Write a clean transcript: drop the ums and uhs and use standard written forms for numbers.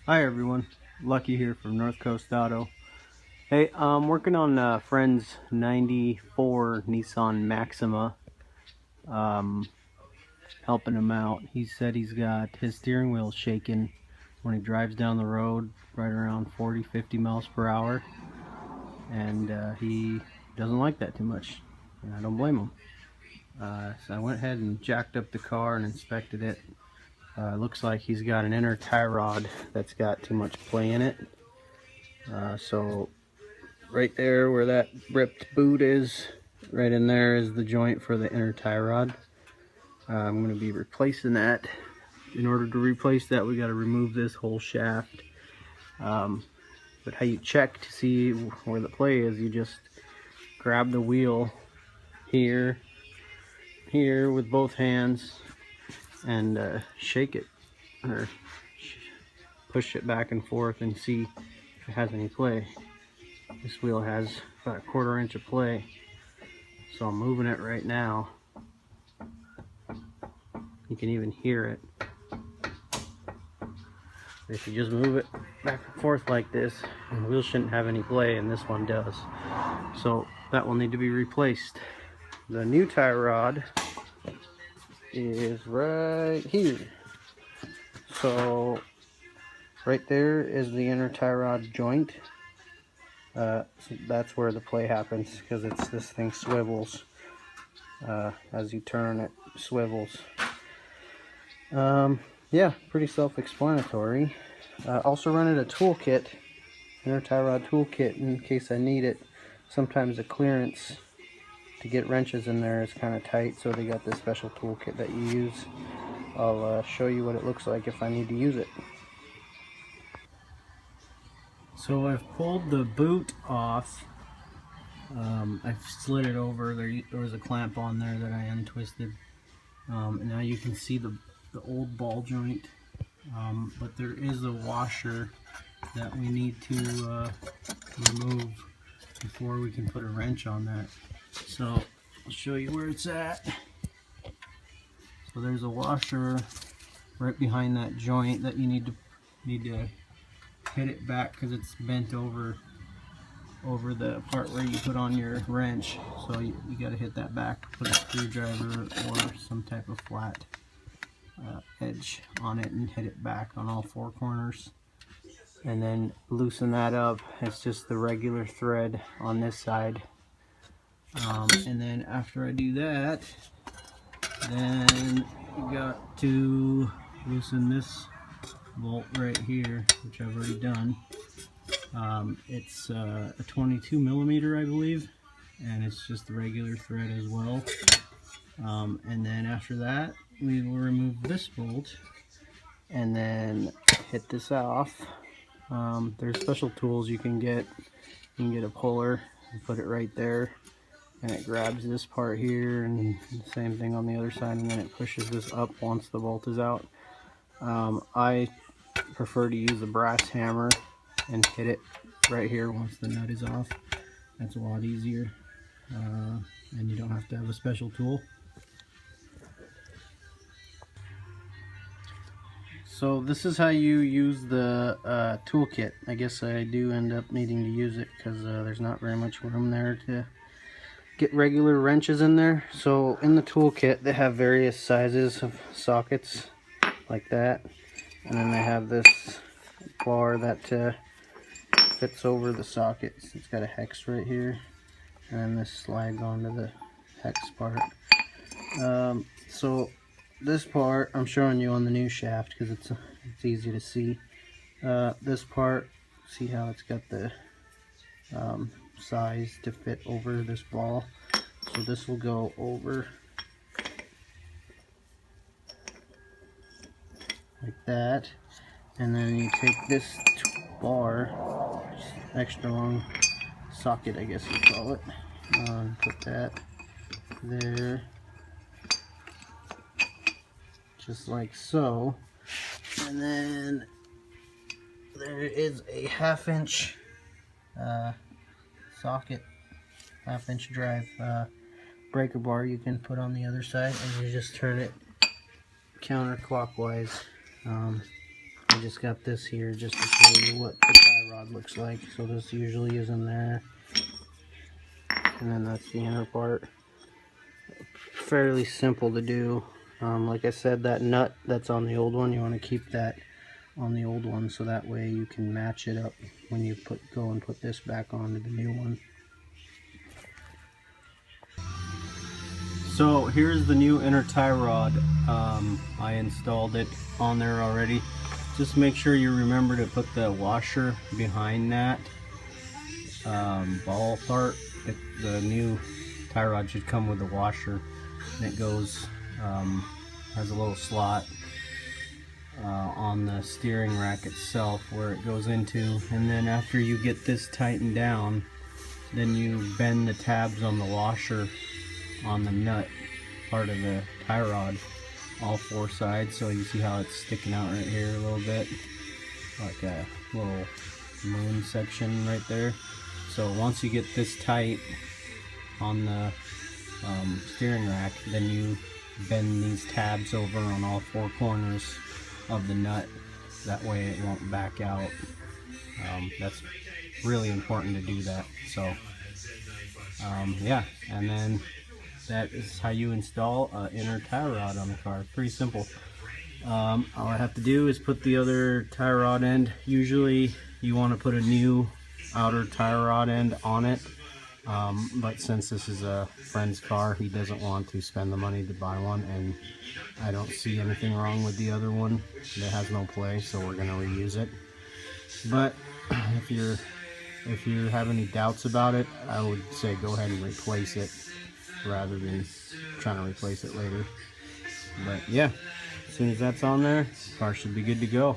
Hi everyone, Lucky here from North Coast Auto. Hey, I'm working on a friend's 94 Nissan Maxima, helping him out. He said he's got his steering wheel shaking when he drives down the road right around 40-50 miles per hour, and he doesn't like that too much, and I don't blame him. So I went ahead and jacked up the car and inspected it. Looks like he's got an inner tie rod that's got too much play in it. So right there where that ripped boot is, right in there is the joint for the inner tie rod. I'm going to be replacing that. In order to replace that, we got to remove this whole shaft. But how you check to see where the play is, you just grab the wheel here with both hands and shake it, or push it back and forth and see if it has any play. This wheel has about a 1/4 inch of play, so I'm moving it right now. You can even hear it. If you just move it back and forth like this, the wheel shouldn't have any play, and this one does. So that will need to be replaced. The new tie rod is right here. So right there is the inner tie rod joint. So that's where the play happens, because this thing swivels. As you turn, it swivels. Yeah, pretty self-explanatory. Also rented a toolkit, inner tie rod toolkit, in case I need it. Sometimes the clearance to get wrenches in there is kind of tight, so they got this special toolkit that you use. I'll show you what it looks like if I need to use it. So I've pulled the boot off. I've slid it over. There was a clamp on there that I untwisted. And now you can see the old ball joint. But there is a washer that we need to remove before we can put a wrench on that. So I'll show you where it's at. So there's a washer right behind that joint that you need to hit it back, because it's bent over the part where you put on your wrench. So you got to hit that back, put a screwdriver or some type of flat edge on it and hit it back on all 4 corners, and then loosen that up. It's just the regular thread on this side, and then after I do that, then you got to loosen this bolt right here, which I've already done. It's a 22 millimeter, I believe, and it's just the regular thread as well. And then after that, we will remove this bolt and then hit this off. There's special tools you can get. You can get a puller and put it right there, and it grabs this part here, and the same thing on the other side, and then it pushes this up once the bolt is out. I prefer to use a brass hammer and hit it right here once the nut is off. That's a lot easier, and you don't have to have a special tool. So this is how you use the toolkit. I guess I do end up needing to use it because there's not very much room there to get regular wrenches in there. So in the toolkit they have various sizes of sockets like that, and then they have this bar that fits over the sockets. It's got a hex right here, and then this slides onto the hex part. So this part I'm showing you on the new shaft because it's easy to see. This part, see how it's got the size to fit over this ball. So this will go over like that, and then you take this bar, extra long socket I guess you call it, put that there, just like so, and then there is a 1/2 inch socket, 1/2 inch drive breaker bar you can put on the other side, and you just turn it counterclockwise. I just got this here just to show you what the tie rod looks like. So this usually is in there, and then that's the inner part. Fairly simple to do. Like I said, that nut that's on the old one, you want to keep that on the old one, so that way you can match it up when you go and put this back onto the new one. So here's the new inner tie rod. I installed it on there already. Just make sure you remember to put the washer behind that ball part. The new tie rod should come with a washer, and it goes has a little slot on the steering rack itself where it goes into, and then after you get this tightened down, then you bend the tabs on the washer on the nut part of the tie rod, all four sides. So you see how it's sticking out right here a little bit, like a little moon section right there. So once you get this tight on the steering rack, then you bend these tabs over on all four corners of the nut. That way it won't back out. That's really important to do that. So yeah, and then that is how you install an inner tie rod on the car. Pretty simple. All I have to do is put the other tie rod end. Usually you want to put a new outer tie rod end on it, but since this is a friend's car, he doesn't want to spend the money to buy one, and I don't see anything wrong with the other one. It has no play, so we're going to reuse it. But if you have any doubts about it, I would say go ahead and replace it rather than trying to replace it later. But yeah, as soon as that's on there, the car should be good to go.